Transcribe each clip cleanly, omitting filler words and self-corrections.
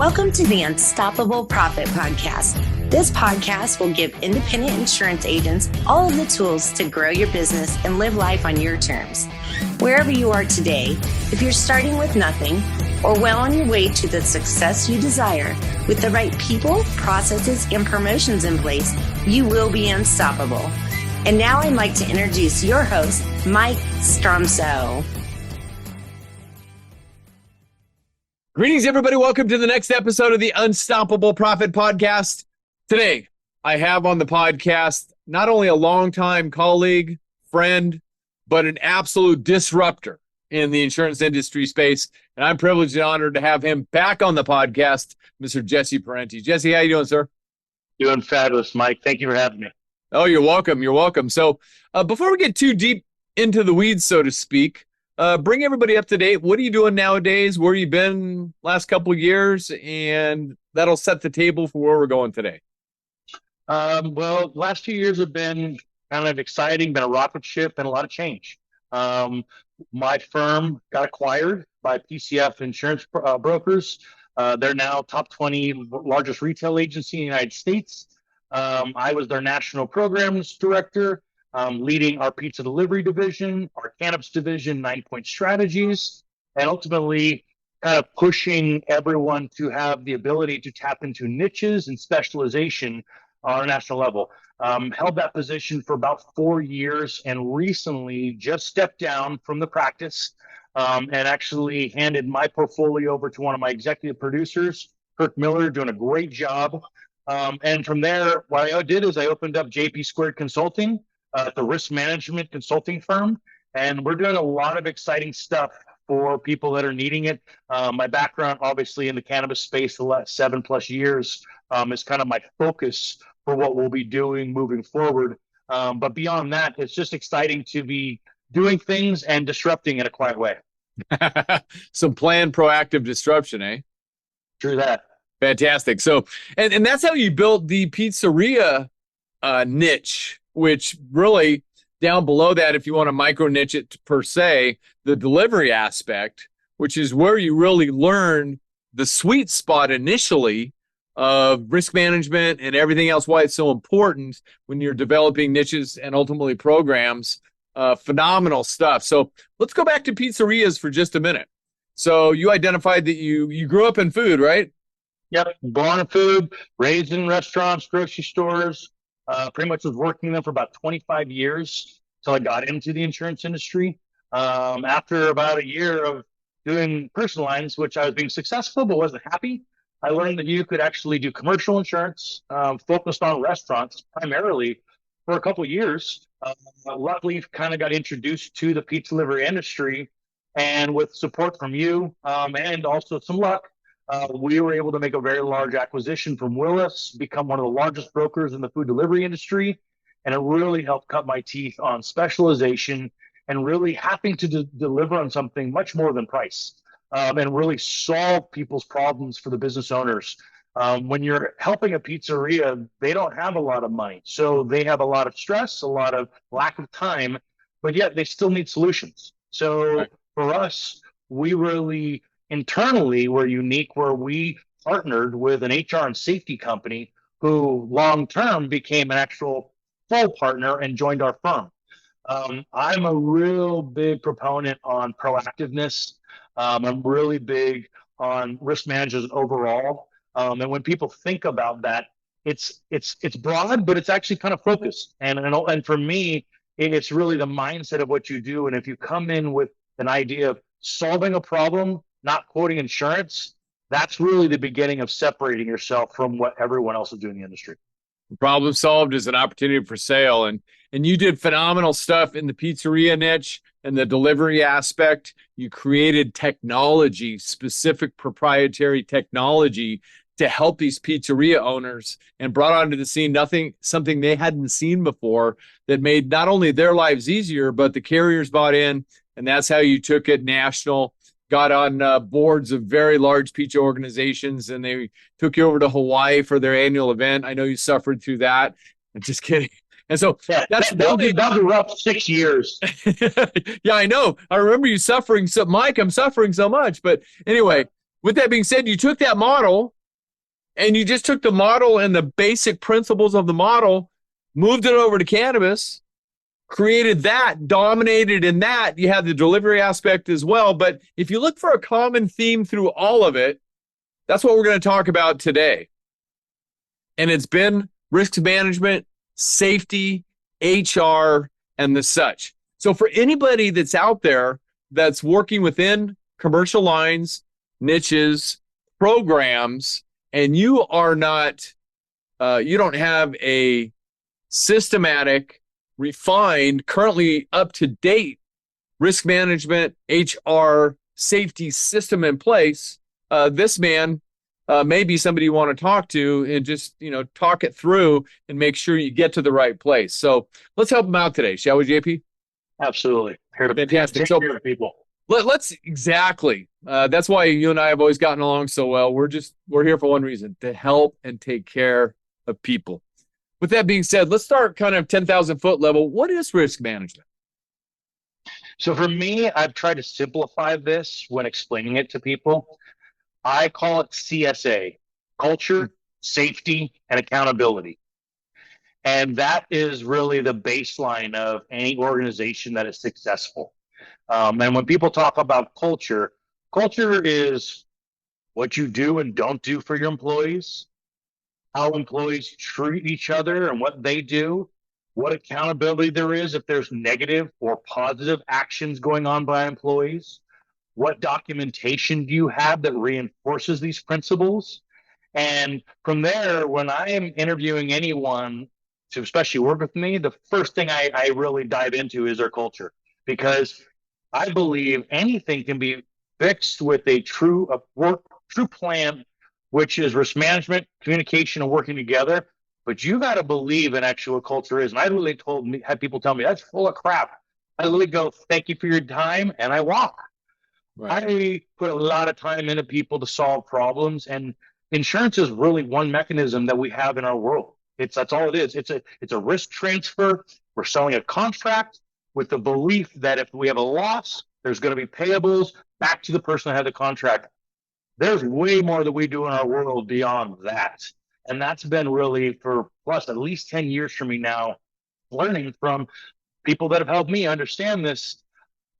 Welcome to the Unstoppable Profit Podcast. This podcast will give independent insurance agents all of the tools to grow your business and live life on your terms. Wherever you are today, if you're starting with nothing or well on your way to the success you desire, with the right people, processes, and promotions in place, you will be unstoppable. And now I'd like to introduce your host, Mike Stromsoe. Greetings, everybody. Welcome to the next episode of the Unstoppable Profit Podcast. Today, I have on the podcast not only a longtime colleague, friend, but an absolute disruptor in the insurance industry space. And I'm privileged and honored to have him back on the podcast, Mr. Jesse Parenti. Jesse, how you doing, sir? Doing fabulous, Mike. Thank you for having me. Oh, you're welcome. You're welcome. So before we get too deep into the weeds, so to speak, bring everybody up to date. What are you doing nowadays? Where you been last couple of years? And that'll set the table for where we're going today. Well, last few years have been kind of exciting, been a rocket ship and a lot of change. My firm got acquired by PCF Insurance Brokers. They're now top 20 largest retail agency in the United States. I was their national programs director, leading our pizza delivery division, our cannabis division, 9-point strategies, and ultimately kind of pushing everyone to have the ability to tap into niches and specialization on a national level. Held that position for about 4 years and recently just stepped down from the practice and actually handed my portfolio over to one of my executive producers, Kirk Miller, doing a great job. And from there, what I did is I opened up JP Squared Consulting, the risk management consulting firm, and we're doing a lot of exciting stuff for people that are needing it. My background, obviously, in the cannabis space the last 7+ years is kind of my focus for what we'll be doing moving forward. But beyond that, it's just exciting to be doing things and disrupting in a quiet way. Some planned proactive disruption, eh? True that. Fantastic. So, and that's how you built the pizzeria niche, which really down below that, if you want to micro niche it per se, the delivery aspect, which is where you really learn the sweet spot initially of risk management and everything else, why it's so important when you're developing niches and ultimately programs. Phenomenal stuff. So let's go back to pizzerias for just a minute. So you identified that you grew up in food, right? Yep, born in food, raised in restaurants, grocery stores. Pretty much was working them for about 25 years until I got into the insurance industry. After about a year of doing personal lines, which I was being successful but wasn't happy, I learned that you could actually do commercial insurance, focused on restaurants primarily for a couple of years. Luckily, kind of got introduced to the pizza delivery industry, and with support from you and also some luck, we were able to make a very large acquisition from Willis, become one of the largest brokers in the food delivery industry, and it really helped cut my teeth on specialization and really having to deliver on something much more than price, and really solve people's problems for the business owners. When you're helping a pizzeria, they don't have a lot of money, so they have a lot of stress, a lot of lack of time, but yet they still need solutions. So right. For us, we really internally were unique, where we partnered with an HR and safety company who long-term became an actual full partner and joined our firm. I'm a real big proponent on proactiveness. I'm really big on risk management overall. And when people think about that, it's broad, but it's actually kind of focused. And for me, it's really the mindset of what you do. And if you come in with an idea of solving a problem, not quoting insurance, that's really the beginning of separating yourself from what everyone else is doing in the industry. Problem solved is an opportunity for sale. And you did phenomenal stuff in the pizzeria niche and the delivery aspect. You created technology, specific proprietary technology to help these pizzeria owners, and brought onto the scene something they hadn't seen before that made not only their lives easier, but the carriers bought in. And that's how you took it national. Got on boards of very large pizza organizations, and they took you over to Hawaii for their annual event. I know you suffered through that. I'm just kidding. And so that was a rough 6 years. Yeah, I know. I remember you suffering. So, Mike, I'm suffering so much. But anyway, With that being said, you took that model and you just took the model and the basic principles of the model, moved it over to cannabis, created that, dominated in that. You have the delivery aspect as well. But if you look for a common theme through all of it, that's what we're going to talk about today. And it's been risk management, safety, HR, and the such. So for anybody that's out there that's working within commercial lines, niches, programs, and you are not, you don't have a systematic, refined, currently up-to-date risk management, HR, safety system in place, this man may be somebody you want to talk to and just, talk it through and make sure you get to the right place. So let's help him out today, shall we, JP? Absolutely. Here to Fantastic. take care of people. Let's exactly. That's why you and I have always gotten along so well. We're here for one reason, to help and take care of people. With that being said, let's start kind of 10,000 foot level. What is risk management? So for me, I've tried to simplify this when explaining it to people. I call it CSA, culture, safety, and accountability. And that is really the baseline of any organization that is successful. And when people talk about culture, culture is what you do and don't do for your employees, how employees treat each other and what they do, what accountability there is if there's negative or positive actions going on by employees, what documentation do you have that reinforces these principles? And from there, when I am interviewing anyone to especially work with me, the first thing I really dive into is their culture, because I believe anything can be fixed with a true plan, which is risk management, communication, and working together. But you got to believe in actually what culture is. And I literally had people tell me that's full of crap. I literally go, thank you for your time, and I walk. Right. I put a lot of time into people to solve problems, and insurance is really one mechanism that we have in our world. That's all it is. It's a risk transfer. We're selling a contract with the belief that if we have a loss, there's going to be payables back to the person that had the contract. There's way more that we do in our world beyond that. And that's been really for plus at least 10 years for me now, learning from people that have helped me understand this.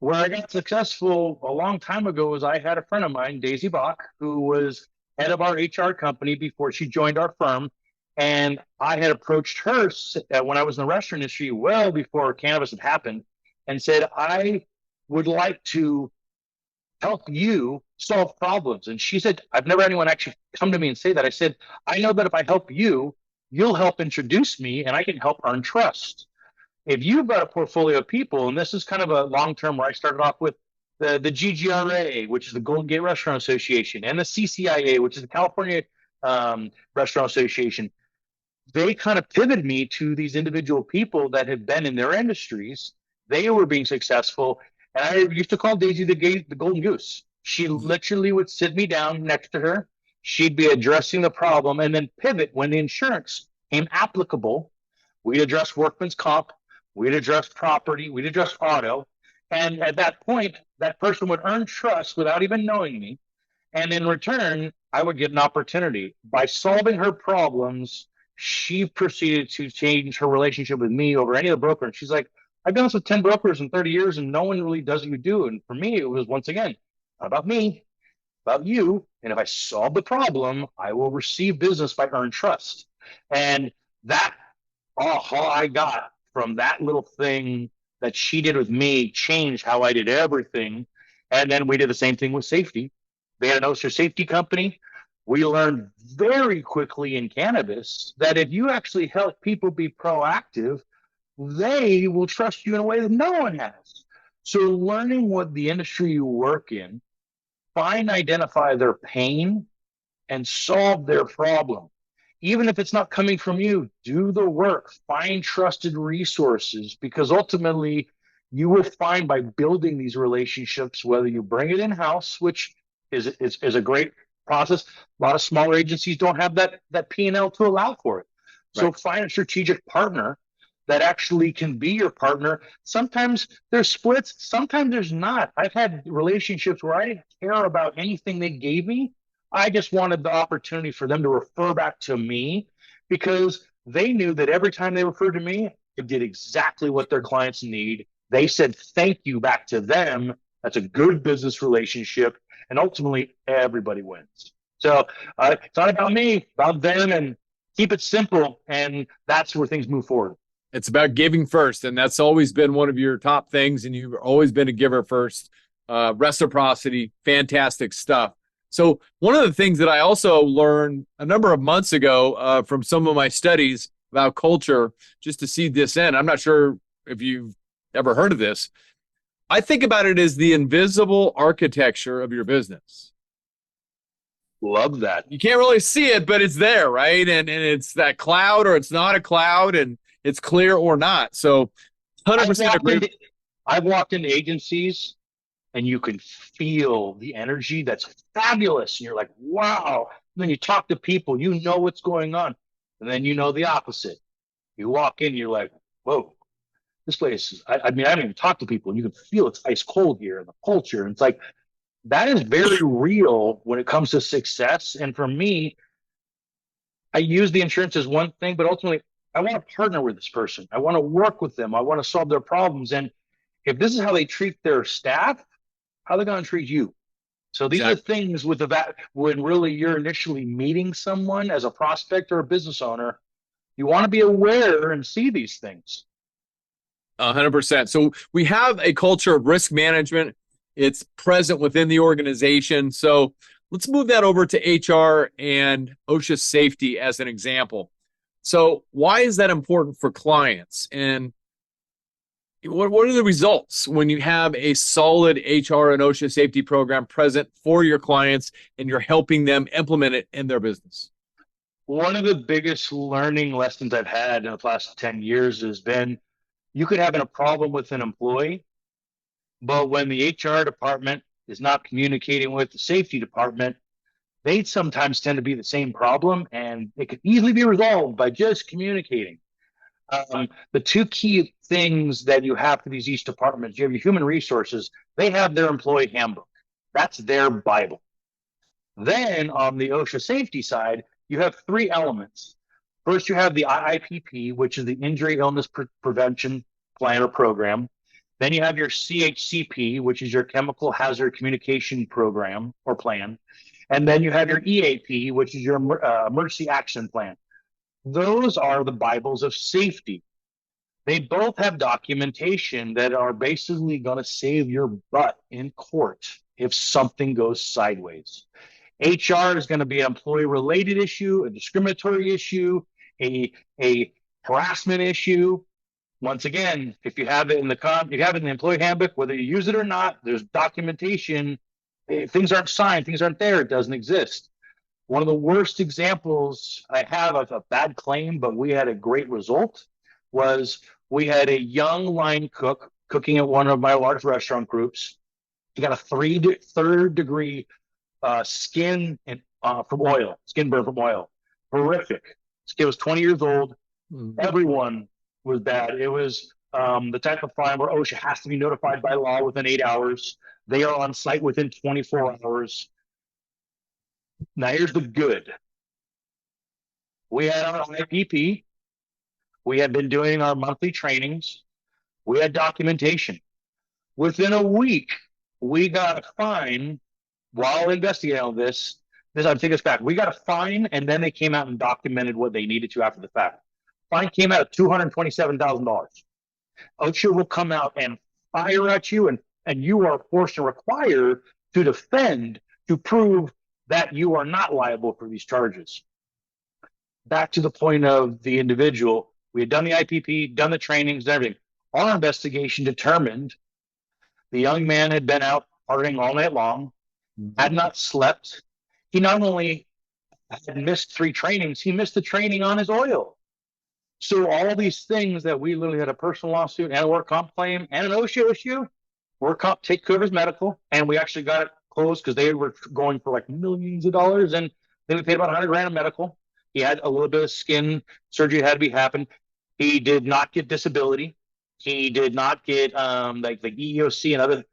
Where I got successful a long time ago was I had a friend of mine, Daisy Bach, who was head of our HR company before she joined our firm. And I had approached her when I was in the restaurant industry well before cannabis had happened and said, I would like to help you solve problems. And she said, I've never had anyone actually come to me and say that. I said, I know that if I help you, you'll help introduce me and I can help earn trust. If you've got a portfolio of people, and this is kind of a long-term where I started off with the GGRA, which is the Golden Gate Restaurant Association, and the CCIA, which is the California Restaurant Association, they kind of pivoted me to these individual people that had been in their industries. They were being successful. And I used to call Daisy the golden goose. She literally would sit me down next to her. She'd be addressing the problem and then pivot when the insurance came applicable. We'd address workman's comp. We'd address property. We'd address auto. And at that point, that person would earn trust without even knowing me. And in return, I would get an opportunity. By solving her problems, she proceeded to change her relationship with me over any of the brokers. And she's like, I've done this with 10 brokers in 30 years, and no one really does what you do. And for me, it was, once again, not about me, about you. And if I solve the problem, I will receive business by earned trust. And that aha I got from that little thing that she did with me changed how I did everything. And then we did the same thing with safety. They had an OSHA Safety company. We learned very quickly in cannabis that if you actually help people be proactive, they will trust you in a way that no one has. So learning what the industry you work in, identify their pain, and solve their problem. Even if it's not coming from you, do the work, find trusted resources, because ultimately you will find by building these relationships, whether you bring it in-house, which is a great process. A lot of smaller agencies don't have that P&L to allow for it. So find a strategic partner that actually can be your partner. Sometimes there's splits, sometimes there's not. I've had relationships where I didn't care about anything they gave me. I just wanted the opportunity for them to refer back to me because they knew that every time they referred to me, it did exactly what their clients need. They said thank you back to them. That's a good business relationship. And ultimately, everybody wins. So it's not about me, about them, and keep it simple. And that's where things move forward. It's about giving first. And that's always been one of your top things. And you've always been a giver first. Reciprocity, fantastic stuff. So one of the things that I also learned a number of months ago from some of my studies about culture, just to see this in, I'm not sure if you've ever heard of this. I think about it as the invisible architecture of your business. Love that. You can't really see it, but it's there, right? And it's that cloud or it's not a cloud, and it's clear or not. So 100% agree. I've walked into agencies and you can feel the energy that's fabulous. And you're like, wow. And then you talk to people, you know what's going on. And then you know the opposite. You walk in, you're like, whoa, this place is, I mean, I haven't even talked to people and you can feel it's ice cold here and the culture. And it's like, that is very real when it comes to success. And for me, I use the insurance as one thing, but ultimately I want to partner with this person. I want to work with them. I want to solve their problems. And if this is how they treat their staff, how are they going to treat you? So these are things with when really you're initially meeting someone as a prospect or a business owner, you want to be aware and see these things. 100%. So we have a culture of risk management. It's present within the organization. So let's move that over to HR and OSHA safety as an example. So why is that important for clients? And what are the results when you have a solid HR and OSHA safety program present for your clients and you're helping them implement it in their business? One of the biggest learning lessons I've had in the last 10 years has been you could have a problem with an employee, but when the HR department is not communicating with the safety department, they sometimes tend to be the same problem, and it could easily be resolved by just communicating. The two key things that you have for these each departments, you have your human resources, they have their employee handbook. That's their Bible. Then on the OSHA safety side, you have three elements. First, you have the IIPP, which is the Injury Illness Prevention Plan or Program. Then you have your CHCP, which is your Chemical Hazard Communication Program or Plan. And then you have your EAP, which is your Emergency Action Plan. Those are the Bibles of safety. They both have documentation that are basically going to save your butt in court if something goes sideways. HR is going to be an employee-related issue, a discriminatory issue, a harassment issue. Once again, if you have it in the employee handbook, whether you use it or not, there's documentation. If things aren't signed, things aren't there, it doesn't exist. One of the worst examples I have of a bad claim, but we had a great result, was we had a young line cook cooking at one of my large restaurant groups. He got a third degree skin burn from oil. Horrific. This kid was 20 years old. Everyone was bad. It was the type of crime where OSHA has to be notified by law within 8 hours. They are on site within 24 hours. Now here's the good. We had our IPP. We had been doing our monthly trainings. We had documentation. Within a week, we got a fine while investigating all this. I'll take us back. We got a fine, and then they came out and documented what they needed to after the fact. Fine came out at $227,000. OSHA will come out and fire at you, and you are forced and required to defend to prove that you are not liable for these charges. Back to the point of the individual, we had done the IPP, done the trainings, everything. Our investigation determined the young man had been out partying all night long, had not slept. He not only had missed 3 trainings, he missed the training on his oil. So all these things that we literally had a personal lawsuit and a work comp claim and an OSHA issue, work comp take care of his medical, and we actually got it closed because they were going for like millions of dollars, and then we paid about $100,000 in medical. He had a little bit of skin surgery had to be happen. He did not get disability. He did not get like the EEOC and other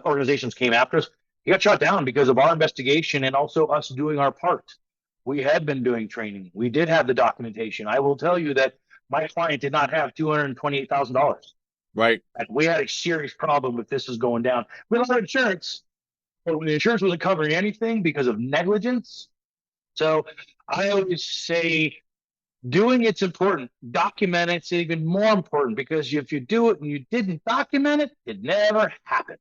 organizations came after us. He got shot down because of our investigation and also us doing our part. We had been doing training. We did have the documentation. I will tell you that my client did not have $228,000. Right. And we had a serious problem if this was going down. We don't have insurance, but when the insurance wasn't covering anything because of negligence. So I always say doing it's important. Document it's even more important, because if you do it and you didn't document it, it never happened.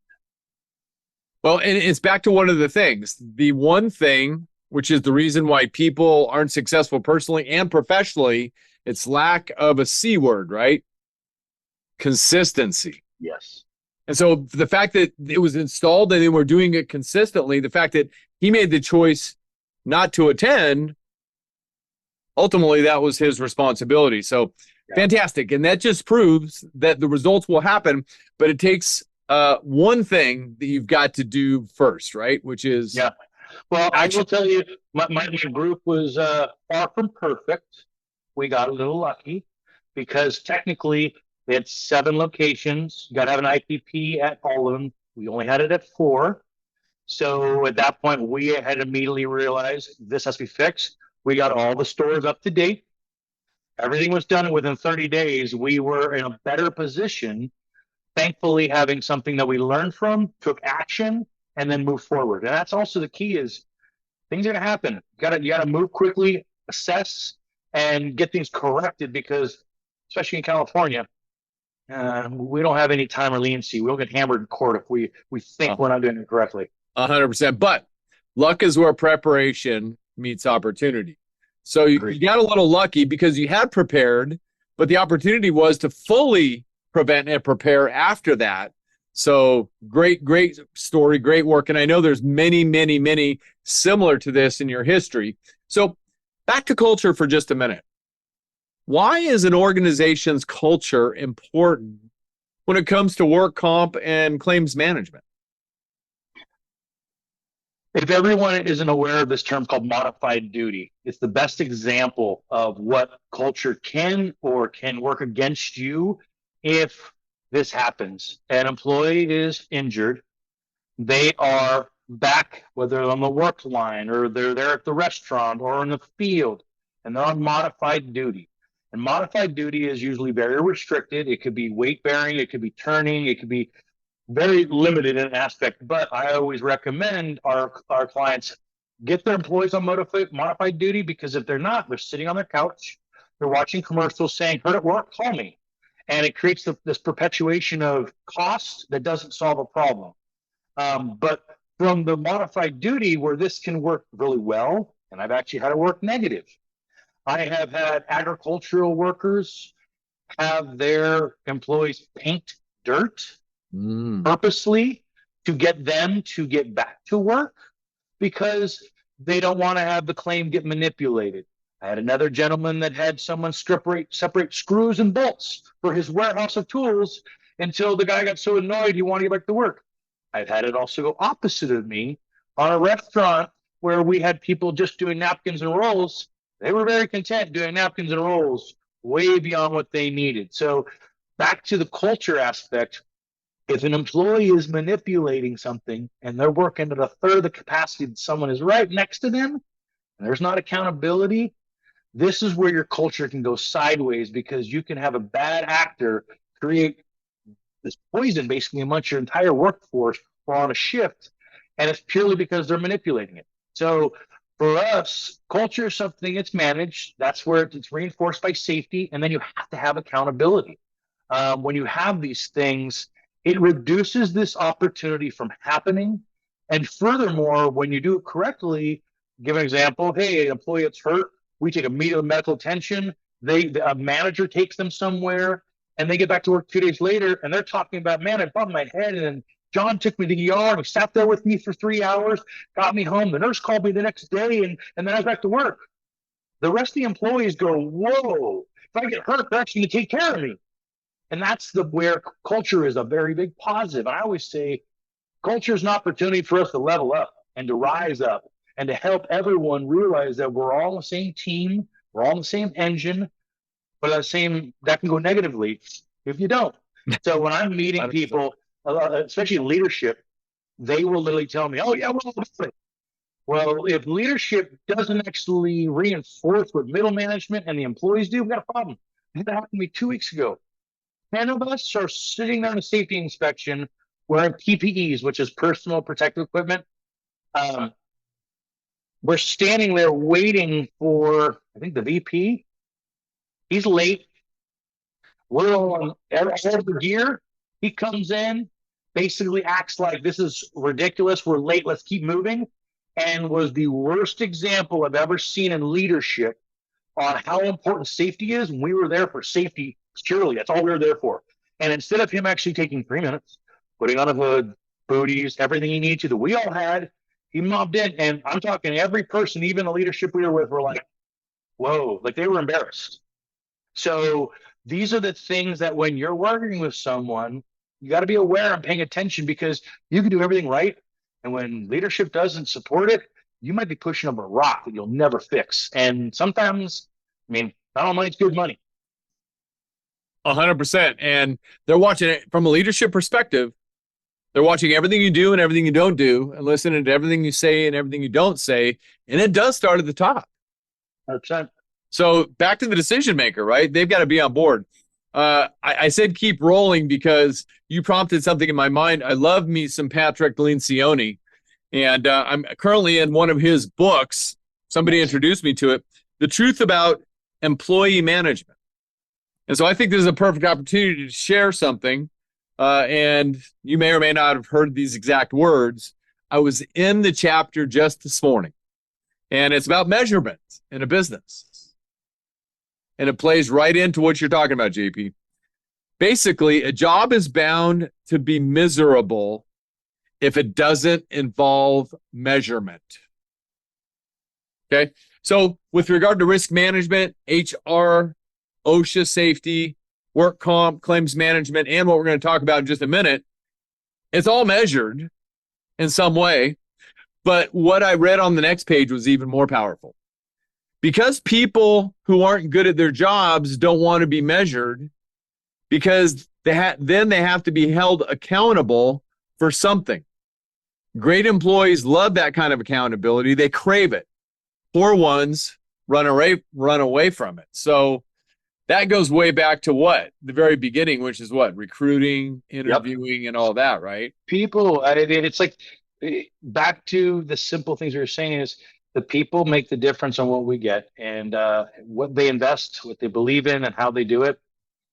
Well, and it's back to one of the things. The one thing, which is the reason why people aren't successful personally and professionally, it's lack of a C word, right? Consistency. Yes. And so the fact that it was installed and they were doing it consistently, the fact that he made the choice not to attend, ultimately that was his responsibility. So fantastic. And that just proves that the results will happen, but it takes one thing that you've got to do first, right? Which is Well, I will tell you, my group was far from perfect. We got a little lucky because technically they had 7 locations. You got to have an IPP at all of them. We only had it at 4. So at that point, we had immediately realized this has to be fixed. We got all the stores up to date. Everything was done within 30 days. We were in a better position, thankfully, having something that we learned from, took action, and then move forward. And that's also the key is things are going to happen. You got to move quickly, assess, and get things corrected, because especially in California, we don't have any time or leniency. We'll get hammered in court if we think we're not doing it correctly. 100%. But luck is where preparation meets opportunity. So you got a little lucky because you had prepared, but the opportunity was to fully prevent and prepare after that. So great story, great work. And I know there's many similar to this in your history. So back to culture for just a minute. Why is an organization's culture important when it comes to work comp and claims management? If everyone isn't aware of this term called modified duty, it's the best example of what culture can work against you if this happens. An employee is injured. They are back, whether on the work line or they're there at the restaurant or in the field, and they're on modified duty. And modified duty is usually very restricted. It could be weight bearing, it could be turning, it could be very limited in aspect. But I always recommend our clients get their employees on modified duty, because if they're not, they're sitting on their couch, they're watching commercials saying, "Hurt at work, call me." And it creates this perpetuation of cost that doesn't solve a problem. But from the modified duty, where this can work really well, and I've actually had it work negative. I have had agricultural workers have their employees paint dirt purposely to get them to get back to work, because they don't want to have the claim get manipulated. I had another gentleman that had someone separate screws and bolts for his warehouse of tools until the guy got so annoyed he wanted to get back to work. I've had it also go opposite of me on a restaurant where we had people just doing napkins and rolls. They were very content doing napkins and rolls way beyond what they needed. So back to the culture aspect, if an employee is manipulating something and they're working at a third of the capacity that someone is right next to them, and there's not accountability, this is where your culture can go sideways, because you can have a bad actor create this poison basically amongst your entire workforce or on a shift, and it's purely because they're manipulating it. So for us, culture is something that's managed. That's where it's reinforced by safety, and then you have to have accountability. When you have these things, it reduces this opportunity from happening. And furthermore, when you do it correctly, give an example, hey, an employee that's hurt, we take immediate medical attention. A manager takes them somewhere, and they get back to work 2 days later, and they're talking about, man, I bumped my head, and John took me to the ER, and he sat there with me for 3 hours, got me home. The nurse called me the next day, and then I was back to work. The rest of the employees go, whoa, if I get hurt, they're actually going to take care of me. And that's where culture is a very big positive. And I always say culture is an opportunity for us to level up and to rise up and to help everyone realize that we're all on the same team, we're all on the same engine. but that can go negatively if you don't. So when I'm meeting 100%. people, especially leadership, they will literally tell me, "Oh yeah, well, if leadership doesn't actually reinforce what middle management and the employees do, we've got a problem." That happened to me 2 weeks ago. 10 of us are sitting there in a safety inspection wearing PPEs, which is personal protective equipment. We're standing there waiting for, I think, the VP. He's late. We're on all the gear. He comes in, basically acts like this is ridiculous. We're late. Let's keep moving. And was the worst example I've ever seen in leadership on how important safety is. And we were there for safety purely. That's all we were there for. And instead of him actually taking 3 minutes, putting on a hood, booties, everything he needed to that we all had, he mobbed in. And I'm talking every person, even the leadership we were with, were like, whoa, like they were embarrassed. So these are the things that when you're working with someone, you got to be aware and paying attention, because you can do everything right. And when leadership doesn't support it, you might be pushing up a rock that you'll never fix. And sometimes, I mean, not all money's good money. 100%. And they're watching it from a leadership perspective. They're watching everything you do and everything you don't do, and listening to everything you say and everything you don't say. And it does start at the top. 100%. So back to the decision maker, right? They've got to be on board. I said keep rolling because you prompted something in my mind. I love me some Patrick Lencioni, and I'm currently in one of his books. Somebody introduced me to it, The Truth About Employee Management. And so I think this is a perfect opportunity to share something. And you may or may not have heard these exact words. I was in the chapter just this morning, and it's about measurement in a business. And it plays right into what you're talking about, JP. Basically, a job is bound to be miserable if it doesn't involve measurement. Okay? So with regard to risk management, HR, OSHA safety, work comp, claims management, and what we're going to talk about in just a minute, it's all measured in some way. But what I read on the next page was even more powerful. Because people who aren't good at their jobs don't want to be measured, because then they have to be held accountable for something. Great employees love that kind of accountability. They crave it. Poor ones run away from it. So that goes way back to what? The very beginning, which is what? Recruiting, interviewing, and all that, right? People, it's like back to the simple things you're saying is the people make the difference on what we get, and what they invest, what they believe in, and how they do it.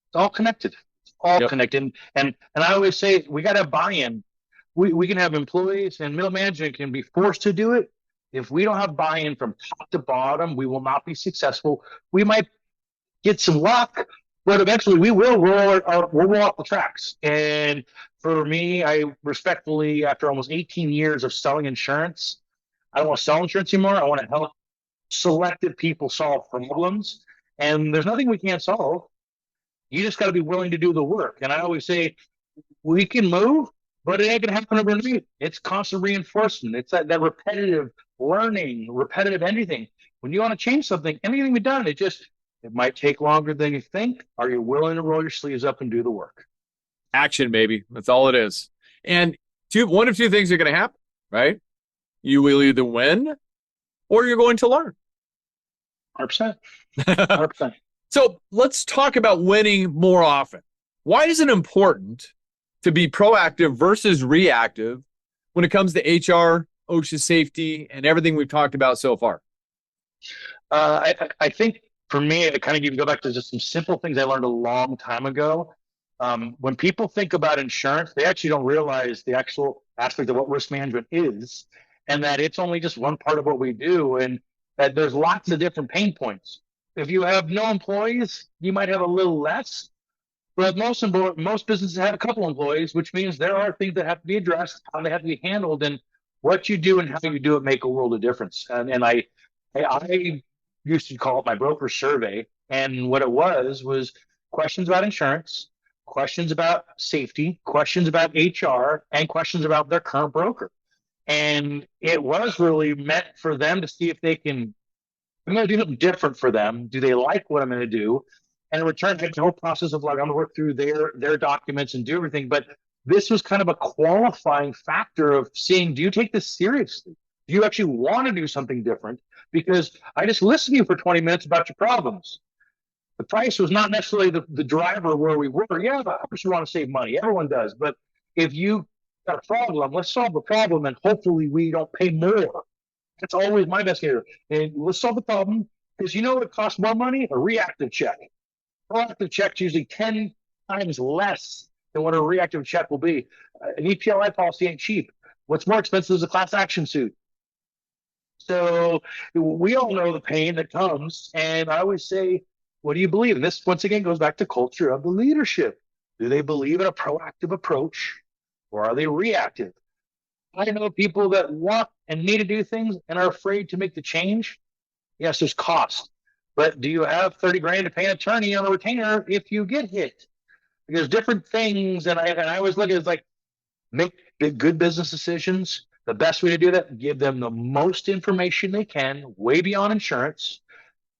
It's all connected. It's all connected. And I always say we got to have buy-in. We can have employees and middle management can be forced to do it. If we don't have buy-in from top to bottom, we will not be successful. We might get some luck, but eventually we will roll off the tracks. And for me, I respectfully, after almost 18 years of selling insurance, I don't want to sell insurance anymore. I want to help selected people solve problems. And there's nothing we can't solve. You just got to be willing to do the work. And I always say, we can move, but it ain't going to happen overnight. It's constant reinforcement. It's that repetitive learning, repetitive anything. When you want to change something, anything we've done, it might take longer than you think. Are you willing to roll your sleeves up and do the work? Action, baby. That's all it is. And one of two things are going to happen, right? You will either win or you're going to learn. 100%. 100%. So let's talk about winning more often. Why is it important to be proactive versus reactive when it comes to HR, OSHA safety, and everything we've talked about so far? I think for me, it kind of go back to just some simple things I learned a long time ago. When people think about insurance, they actually don't realize the actual aspect of what risk management is, and that it's only just one part of what we do, and that there's lots of different pain points. If you have no employees, you might have a little less, but most businesses have a couple employees, which means there are things that have to be addressed, how they have to be handled, and what you do and how you do it make a world of difference. And I used to call it my broker survey, and what it was questions about insurance, questions about safety, questions about HR, and questions about their current broker. And it was really meant for them to see if I'm going to do something different for them. Do they like what I'm going to do? And in return, I had the whole process of like, I'm gonna work through their documents and do everything. But this was kind of a qualifying factor of seeing, do you take this seriously? Do you actually want to do something different? Because I just listened to you for 20 minutes about your problems. The price was not necessarily the driver where we were. Yeah, of course we want to save money. Everyone does. But if you got a problem, let's solve the problem and hopefully we don't pay more. That's always my best case. And let's solve the problem because you know what costs more money? A reactive check. Proactive check's usually 10 times less than what a reactive check will be. An EPLI policy ain't cheap. What's more expensive is a class action suit. So we all know the pain that comes. And I always say, what do you believe? And this, once again, goes back to culture of the leadership. Do they believe in a proactive approach or are they reactive? I know people that want and need to do things and are afraid to make the change. Yes, there's cost. But do you have 30 grand to pay an attorney on a retainer if you get hit? There's different things. And I always look at it as like, make good business decisions. The best way to do that, give them the most information they can, way beyond insurance,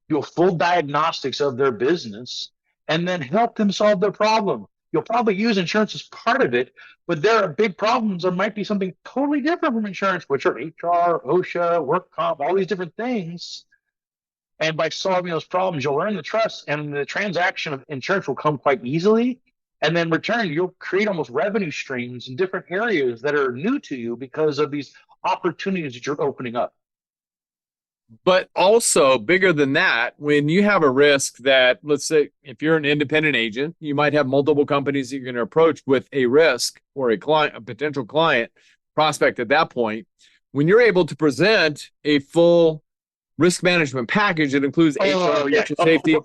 do a full diagnostics of their business, and then help them solve their problem. You'll probably use insurance as part of it, but there are big problems. There might be something totally different from insurance, which are HR, OSHA, work comp, all these different things. And by solving those problems, you'll earn the trust, and the transaction of insurance will come quite easily. And then in return, you'll create almost revenue streams in different areas that are new to you because of these opportunities that you're opening up. But also bigger than that, when you have a risk that, let's say, if you're an independent agent, you might have multiple companies that you're going to approach with a risk or a client, a potential client prospect at that point. When you're able to present a full risk management package that includes HR, OSHA Safety,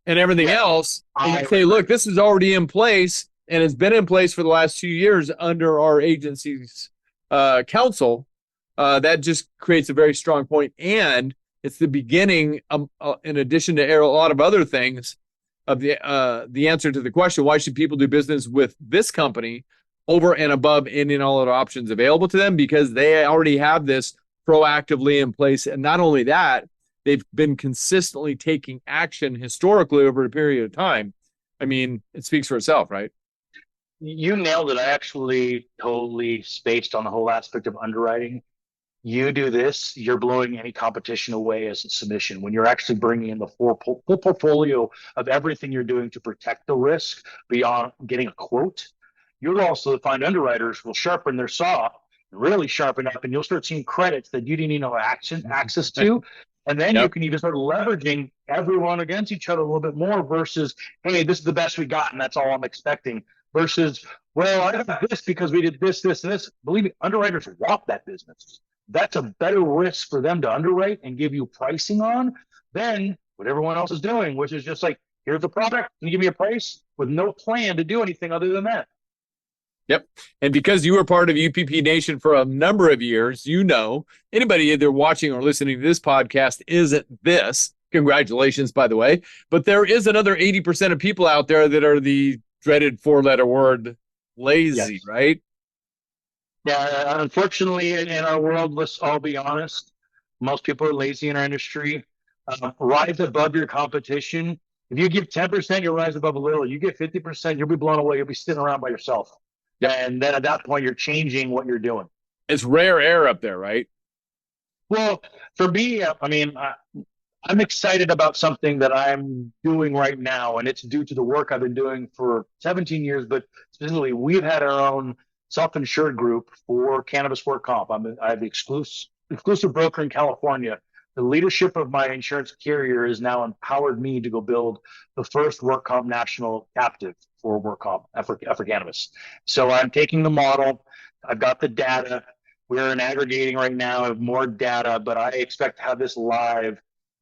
and everything else, and you say, look, this is already in place and it's been in place for the last 2 years under our agency's counsel, that just creates a very strong point. And it's the beginning, in addition to a lot of other things, of the answer to the question, why should people do business with this company over and above any and all other options available to them? Because they already have this proactively in place. And not only that, they've been consistently taking action historically over a period of time. I mean, it speaks for itself, right? You nailed it. I actually totally spaced on the whole aspect of underwriting. You do this, you're blowing any competition away as a submission. When you're actually bringing in the full portfolio of everything you're doing to protect the risk beyond getting a quote, you'll also find underwriters will sharpen their saw, really sharpen up, and you'll start seeing credits that you didn't even have access to. And then you can even start leveraging everyone against each other a little bit more versus, hey, this is the best we got, and that's all I'm expecting. Versus, well, I have this because we did this, this, and this. Believe me, underwriters want that business. That's a better risk for them to underwrite and give you pricing on than what everyone else is doing, which is just like, here's the product, can you give me a price with no plan to do anything other than that. Yep. And because you were part of UPP Nation for a number of years, you know, anybody either watching or listening to this podcast isn't this. Congratulations, by the way. But there is another 80% of people out there that are the dreaded 4-letter word lazy, right? Yeah, unfortunately, in our world, let's all be honest, most people are lazy in our industry. Rise above your competition. If you give 10%, you'll rise above a little. You get 50%, you'll be blown away. You'll be sitting around by yourself. Yep. And then at that point, you're changing what you're doing. It's rare air up there, right? Well, for me, I mean, I'm excited about something that I'm doing right now, and it's due to the work I've been doing for 17 years. But specifically, we've had our own self-insured group for cannabis work comp. I have the exclusive broker in California. The leadership of my insurance carrier has now empowered me to go build the first work comp national captive for work comp for cannabis. So I'm taking the model. I've got the data. We're in aggregating right now. I have more data, but I expect to have this live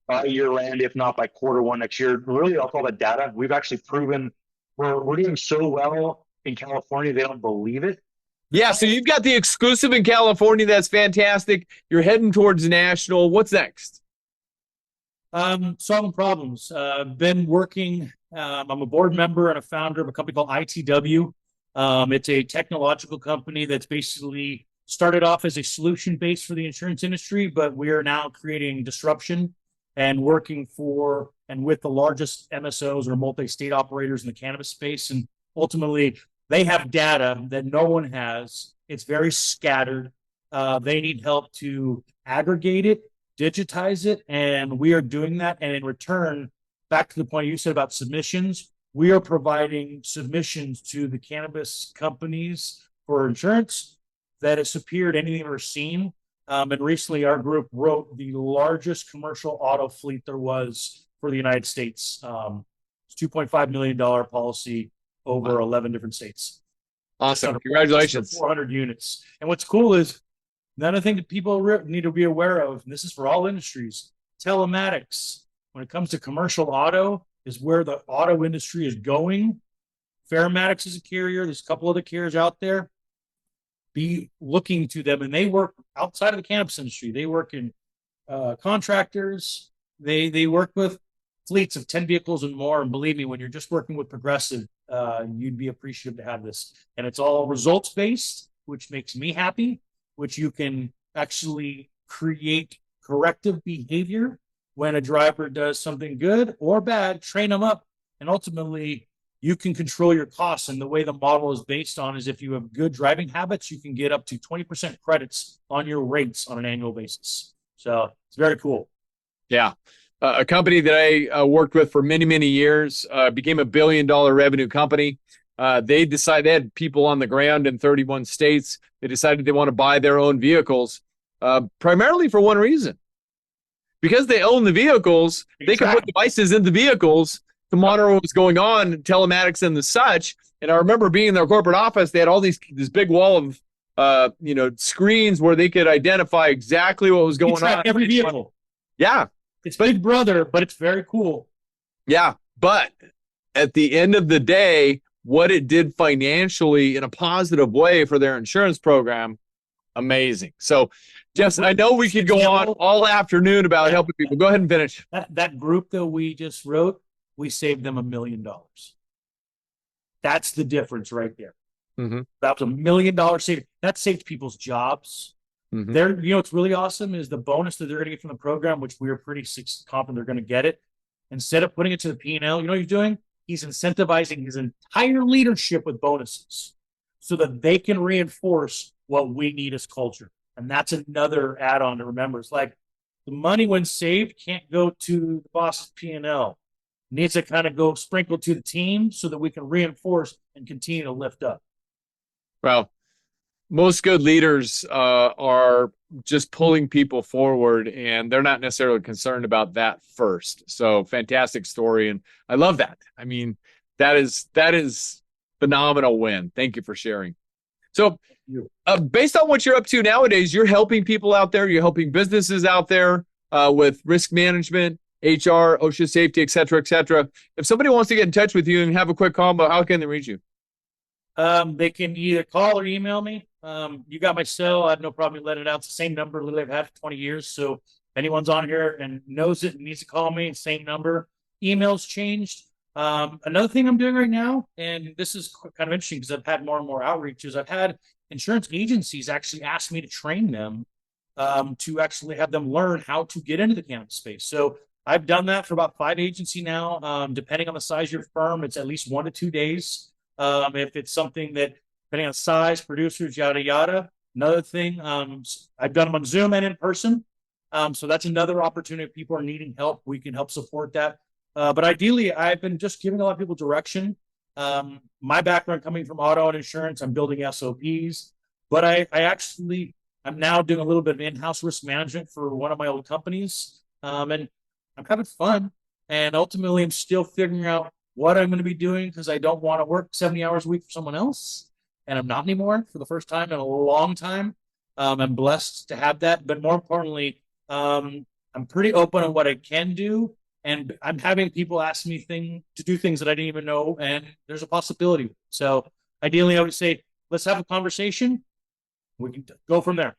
by year end, if not by Q1 next year. Really, off all the data, we've actually proven we're doing so well in California, they don't believe it. Yeah, so you've got the exclusive in California. That's fantastic. You're heading towards national. What's next? Solving problems. Been working. I'm a board member and a founder of a company called ITW. It's a technological company that's basically started off as a solution base for the insurance industry, but we are now creating disruption and working for and with the largest MSOs or multi-state operators in the cannabis space. And ultimately, they have data that no one has. It's very scattered. They need help to aggregate it, digitize it, and we are doing that. And in return, back to the point you said about submissions, we are providing submissions to the cannabis companies for insurance that is superior to anything we've ever seen. And recently, our group wrote the largest commercial auto fleet there was for the United States. It's $2.5 million policy over 11 different states. Awesome. Congratulations. 400 units. And what's cool is another thing that people need to be aware of, and this is for all industries, telematics. When it comes to commercial auto, is where the auto industry is going. Fairmatics is a carrier. There's a couple other carriers out there. Be looking to them, and they work outside of the cannabis industry. They work in contractors. They work with fleets of 10 vehicles and more. And believe me, when you're just working with Progressive, you'd be appreciative to have this. And it's all results based, which makes me happy. Which you can actually create corrective behavior when a driver does something good or bad. Train them up, and ultimately, you can control your costs. And the way the model is based on is if you have good driving habits, you can get up to 20% credits on your rates on an annual basis. So it's very cool. Yeah. A company that I worked with for many, many years became $1 billion revenue company. They had people on the ground in 31 states. They decided they want to buy their own vehicles, primarily for one reason. Because they own the vehicles, they can put devices in the vehicles to monitor what was going on, telematics and the such. And I remember being in their corporate office, they had all this big wall of screens where they could identify exactly what was going on. Every vehicle. Yeah. It's Big Brother, but it's very cool. Yeah. But at the end of the day, what it did financially in a positive way for their insurance program, amazing. So, Jess, I know we could go on all afternoon about helping people. Go ahead and finish. That group that we just wrote, we saved them $1 million. That's the difference right there. Mm-hmm. That was $1 million saved. That saved people's jobs. Mm-hmm. What's really awesome is the bonus that they're going to get from the program, which we are pretty confident they're going to get it. Instead of putting it to the P&L, you know what he's doing? He's incentivizing his entire leadership with bonuses so that they can reinforce what we need as culture. And that's another add-on to remember. It's like the money when saved can't go to the boss's P&L. It needs to kind of go sprinkled to the team so that we can reinforce and continue to lift up. Well, most good leaders are just pulling people forward, and they're not necessarily concerned about that first. So fantastic story. And I love that. I mean, that is phenomenal win. Thank you for sharing. So based on what you're up to nowadays, you're helping people out there. You're helping businesses out there with risk management, HR, OSHA Safety, et cetera, et cetera. If somebody wants to get in touch with you and have a quick combo, how can they reach you? They can either call or email me. You got my cell. I have no problem letting it out. It's the same number literally I've had for 20 years. So if anyone's on here and knows it and needs to call me, same number. Email's changed. Another thing I'm doing right now, and this is kind of interesting because I've had more and more outreaches. I've had insurance agencies actually ask me to train them to actually have them learn how to get into the cannabis space. So I've done that for about 5 agencies now. Depending on the size of your firm, it's at least 1 to 2 days. If it's something that, depending on size, producers, yada, yada. Another thing, I've done them on Zoom and in person. So that's another opportunity. If people are needing help, we can help support that. But ideally, I've been just giving a lot of people direction. My background coming from auto and insurance, I'm building SOPs. But I'm now doing a little bit of in-house risk management for one of my old companies. And I'm having fun. And ultimately, I'm still figuring out what I'm going to be doing because I don't want to work 70 hours a week for someone else. And I'm not anymore for the first time in a long time. I'm blessed to have that. But more importantly, I'm pretty open on what I can do. And I'm having people ask me to do things that I didn't even know. And there's a possibility. So ideally, I would say, let's have a conversation. We can go from there.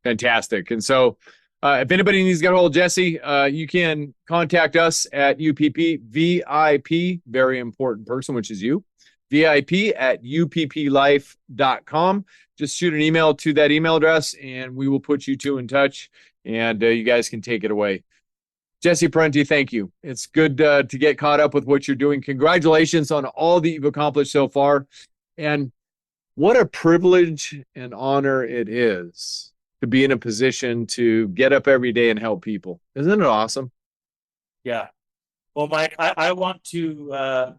Fantastic. And so if anybody needs to get a hold of Jesse, you can contact us at UPP VIP, very important person, which is you, VIP at upplife.com. Just shoot an email to that email address and we will put you two in touch and you guys can take it away. Jesse Parenti, thank you. It's good to get caught up with what you're doing. Congratulations on all that you've accomplished so far. And what a privilege and honor it is to be in a position to get up every day and help people. Isn't it awesome? Yeah. Well, Mike, I want to,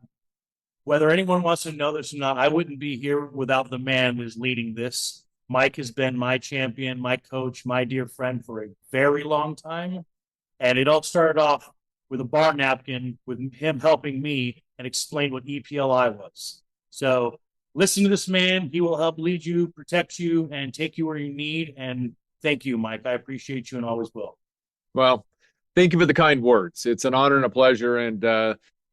whether anyone wants to know this or not, I wouldn't be here without the man who's leading this. Mike has been my champion, my coach, my dear friend for a very long time. And it all started off with a bar napkin with him helping me and explain what EPLI was. So listen to this man. He will help lead you, protect you, and take you where you need. And thank you, Mike. I appreciate you and always will. Well, thank you for the kind words. It's an honor and a pleasure. And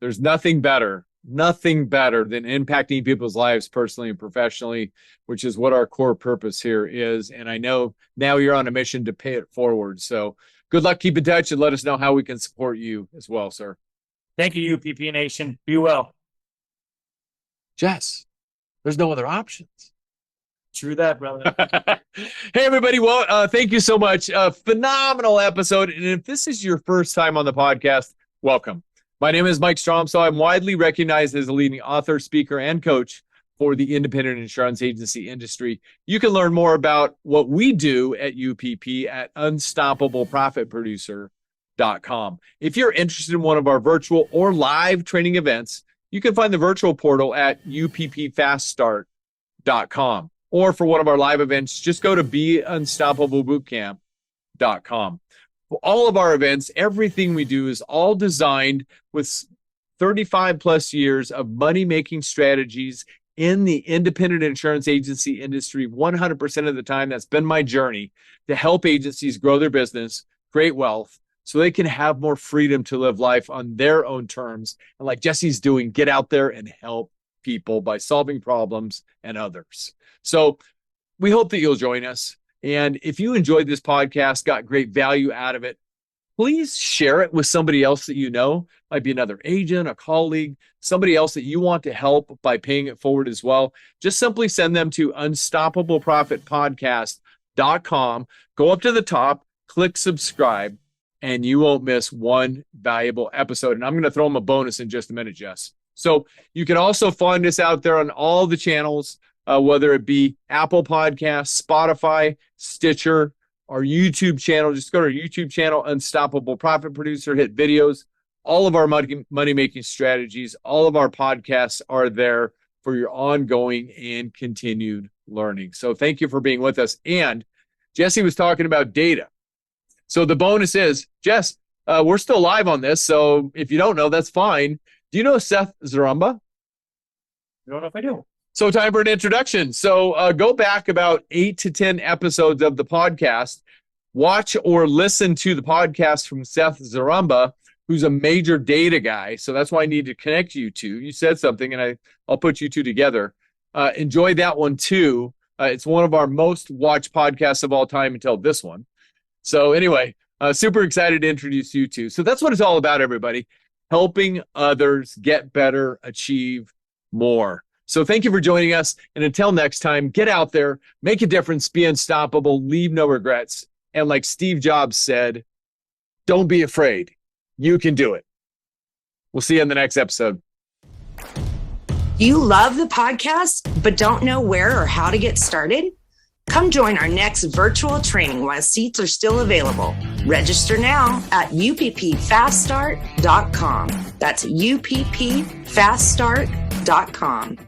there's nothing better than impacting people's lives personally and professionally, which is what our core purpose here is. And I know now you're on a mission to pay it forward. So good luck. Keep in touch and let us know how we can support you as well, sir. Thank you, UPP Nation. Be well. Jess, there's no other options. True that, brother. Hey, everybody. Well, thank you so much. Phenomenal episode. And if this is your first time on the podcast, welcome. My name is Mike Stromsoe. I'm widely recognized as a leading author, speaker, and coach for the independent insurance agency industry. You can learn more about what we do at UPP at unstoppableprofitproducer.com. If you're interested in one of our virtual or live training events, you can find the virtual portal at uppfaststart.com. Or for one of our live events, just go to beunstoppablebootcamp.com. For all of our events, everything we do is all designed with 35 plus years of money-making strategies in the independent insurance agency industry. 100% of the time, that's been my journey to help agencies grow their business, create wealth, so they can have more freedom to live life on their own terms. And like Jesse's doing, get out there and help people by solving problems and others. So we hope that you'll join us. And if you enjoyed this podcast, got great value out of it, please share it with somebody else that you know. Might be another agent, a colleague, somebody else that you want to help by paying it forward as well. Just simply send them to unstoppableprofitpodcast.com. Go up to the top, click subscribe, and you won't miss one valuable episode. And I'm going to throw them a bonus in just a minute, Jess. So you can also find us out there on all the channels, whether it be Apple Podcasts, Spotify, Stitcher, our YouTube channel. Just go to our YouTube channel, Unstoppable Profit Producer, hit videos. All of our money-making strategies, all of our podcasts are there for your ongoing and continued learning. So thank you for being with us. And Jesse was talking about data. So the bonus is, Jess, we're still live on this. So if you don't know, that's fine. Do you know Seth Zarumba? I don't know if I do. So time for an introduction. So go back about 8 to 10 episodes of the podcast. Watch or listen to the podcast from Seth Zarumba, who's a major data guy. So that's why I need to connect you two. You said something, and I'll put you two together. Enjoy that one too. It's one of our most watched podcasts of all time until this one. So anyway, super excited to introduce you two. So that's what it's all about, everybody. Helping others get better, achieve more. So thank you for joining us. And until next time, get out there, make a difference, be unstoppable, leave no regrets. And like Steve Jobs said, don't be afraid. You can do it. We'll see you in the next episode. Do you love the podcast, but don't know where or how to get started? Come join our next virtual training while seats are still available. Register now at uppfaststart.com. That's uppfaststart.com.